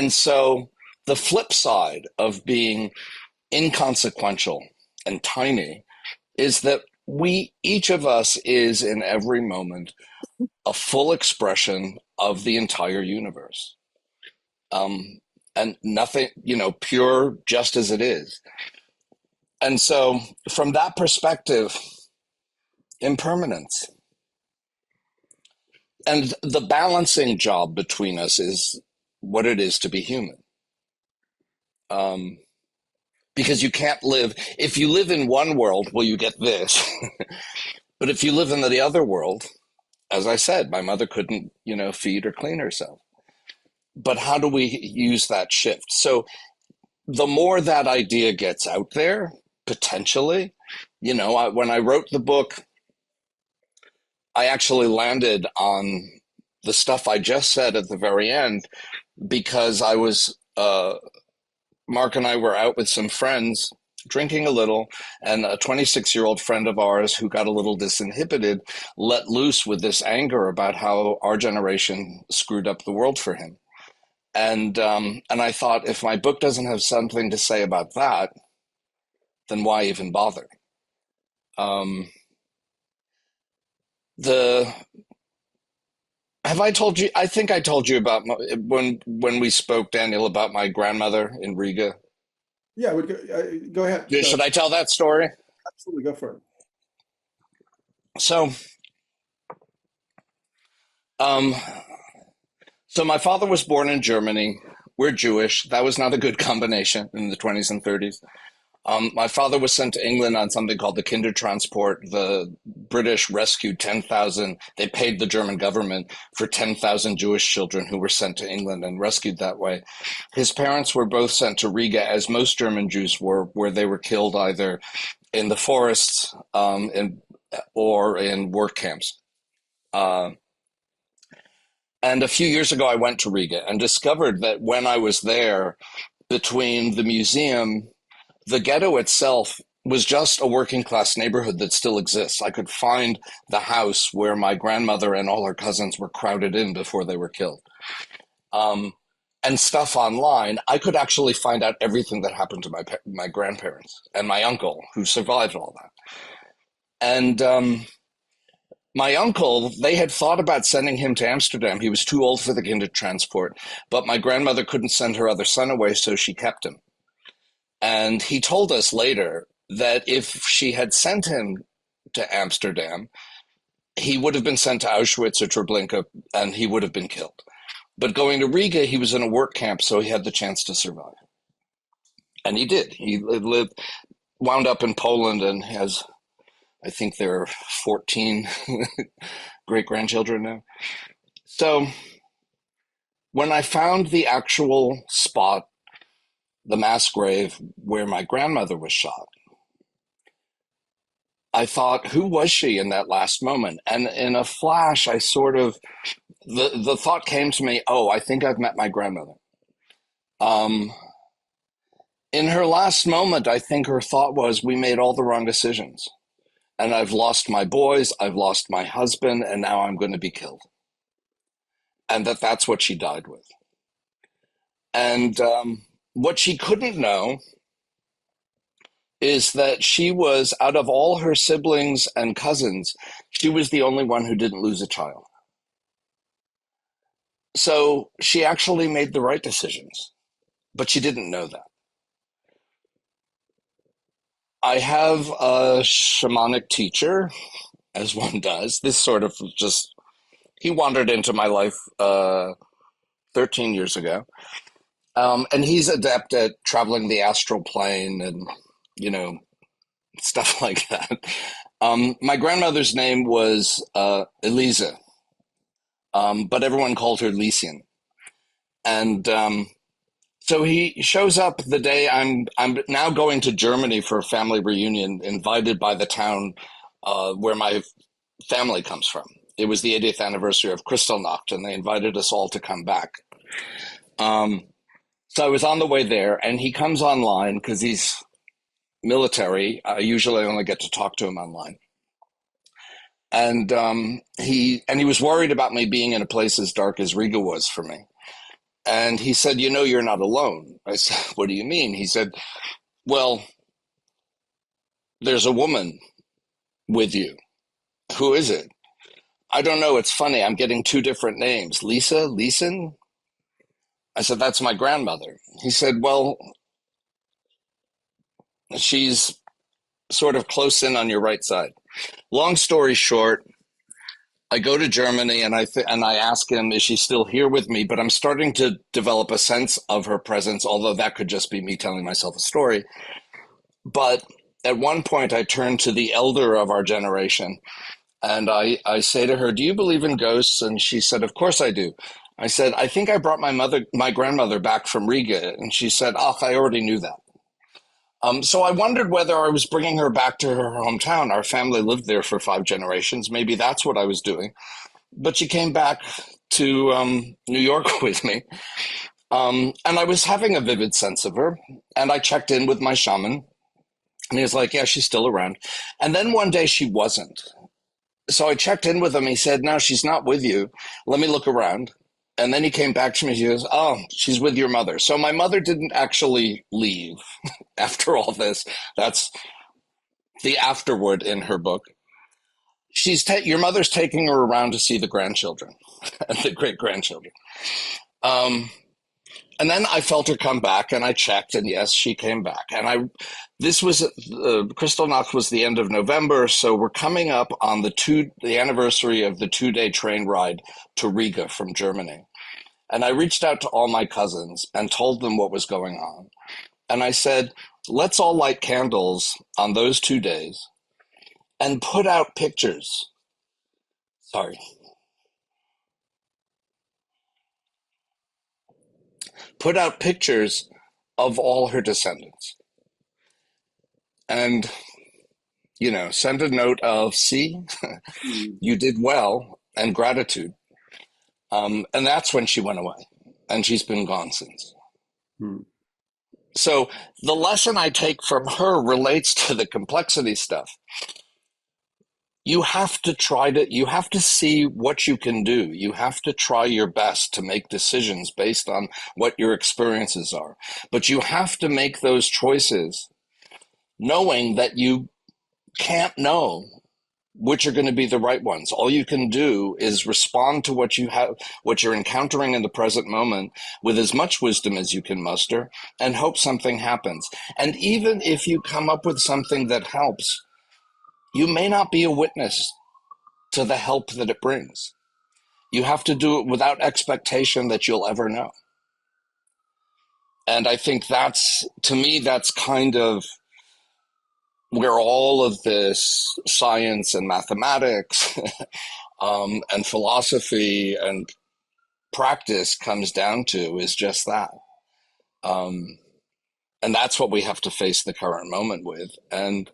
And so the flip side of being inconsequential and tiny is that each of us is in every moment a full expression of the entire universe. Um, and nothing, pure just as it is. And so from that perspective, impermanence and the balancing job between us is what it is to be human. Um, because you can't live, if you live in one world, well, you get this. But if you live in the other world, as I said, my mother couldn't, feed or clean herself. But how do we use that shift? So the more that idea gets out there, potentially, when I wrote the book, I actually landed on the stuff I just said at the very end because Mark and I were out with some friends drinking a little, and a 26-year-old friend of ours who got a little disinhibited let loose with this anger about how our generation screwed up the world for him. And I thought, if my book doesn't have something to say about that, then why even bother? Um, the Have I told you? I think I told you about when we spoke, Daniel, about my grandmother in Riga. Yeah, go ahead. Yeah, should I tell that story? Absolutely, go for it. So, um, so my father was born in Germany. We're Jewish. That was not a good combination in the 20s and 30s. My father was sent to England on something called the Kindertransport. The British rescued 10,000. They paid the German government for 10,000 Jewish children who were sent to England and rescued that way. His parents were both sent to Riga, as most German Jews were, where they were killed either in the forests or in work camps. Uh, and a few years ago, I went to Riga and discovered that when I was there, between the museum, the ghetto itself was just a working class neighborhood that still exists. I could find the house where my grandmother and all her cousins were crowded in before they were killed. Um, and stuff online, I could actually find out everything that happened to my grandparents and my uncle who survived all that. And my uncle, they had thought about sending him to Amsterdam. He was too old for the Kindertransport, but my grandmother couldn't send her other son away, so she kept him. And he told us later that if she had sent him to Amsterdam, he would have been sent to Auschwitz or Treblinka and he would have been killed. But going to Riga, he was in a work camp, so he had the chance to survive. And he did. He wound up in Poland and has, I think there are 14 great grandchildren now. So when I found the actual spot, the mass grave where my grandmother was shot, I thought, who was she in that last moment? And in a flash, the thought came to me, oh, I think I've met my grandmother. Um, in her last moment, I think her thought was, we made all the wrong decisions. And I've lost my boys, I've lost my husband, and now I'm going to be killed. And that's what she died with. And what she couldn't know is that she was, out of all her siblings and cousins, she was the only one who didn't lose a child. So she actually made the right decisions, but she didn't know that. I have a shamanic teacher, as one does. This sort of just, he wandered into my life 13 years ago. And he's adept at traveling the astral plane and, stuff like that. My grandmother's name was Elise, but everyone called her Lysian. And so he shows up the day I'm now going to Germany for a family reunion, invited by the town where my family comes from. It was the 80th anniversary of Kristallnacht, and they invited us all to come back. So I was on the way there, and he comes online because he's military. I usually only get to talk to him online. And he was worried about me being in a place as dark as Riga was for me. And he said, you know, you're not alone. I said, what do you mean? He said, well, there's a woman with you. Who is it? I don't know. It's funny. I'm getting two different names. Lisa, Leeson? I said, that's my grandmother. He said, well, she's sort of close in on your right side. Long story short, I go to Germany and I ask him, is she still here with me? But I'm starting to develop a sense of her presence, although that could just be me telling myself a story. But at one point, I turn to the elder of our generation and I say to her, do you believe in ghosts? And she said, of course I do. I said, I think I brought my grandmother back from Riga. And she said, oh, I already knew that. So I wondered whether I was bringing her back to her hometown. Our family lived there for 5 generations. Maybe that's what I was doing. But she came back to New York with me. And I was having a vivid sense of her. And I checked in with my shaman. And he was like, yeah, she's still around. And then one day she wasn't. So I checked in with him. He said, no, she's not with you. Let me look around. And then he came back to me. He goes, oh, she's with your mother. So my mother didn't actually leave after all this. That's the afterword in her book. Your mother's taking her around to see the grandchildren and the great grandchildren. Um, and then I felt her come back, and I checked, and yes, she came back. And this was Kristallnacht was the end of November, so we're coming up on the anniversary of the 2-day train ride to Riga from Germany. And I reached out to all my cousins and told them what was going on. And I said, let's all light candles on those 2 days and put out pictures. Sorry. Put out pictures of all her descendants. And, send a note of, see, you did well, and gratitude. And that's when she went away. And she's been gone since. Hmm. So the lesson I take from her relates to the complexity stuff. You have to see what you can do. You have to try your best to make decisions based on what your experiences are. But you have to make those choices knowing that you can't know which are going to be the right ones. All you can do is respond to what you're encountering in the present moment with as much wisdom as you can muster and hope something happens. And even if you come up with something that helps, you may not be a witness to the help that it brings. You have to do it without expectation that you'll ever know. And I think to me, that's kind of where all of this science and mathematics and philosophy and practice comes down to, is just that. Um, and that's what we have to face the current moment with. And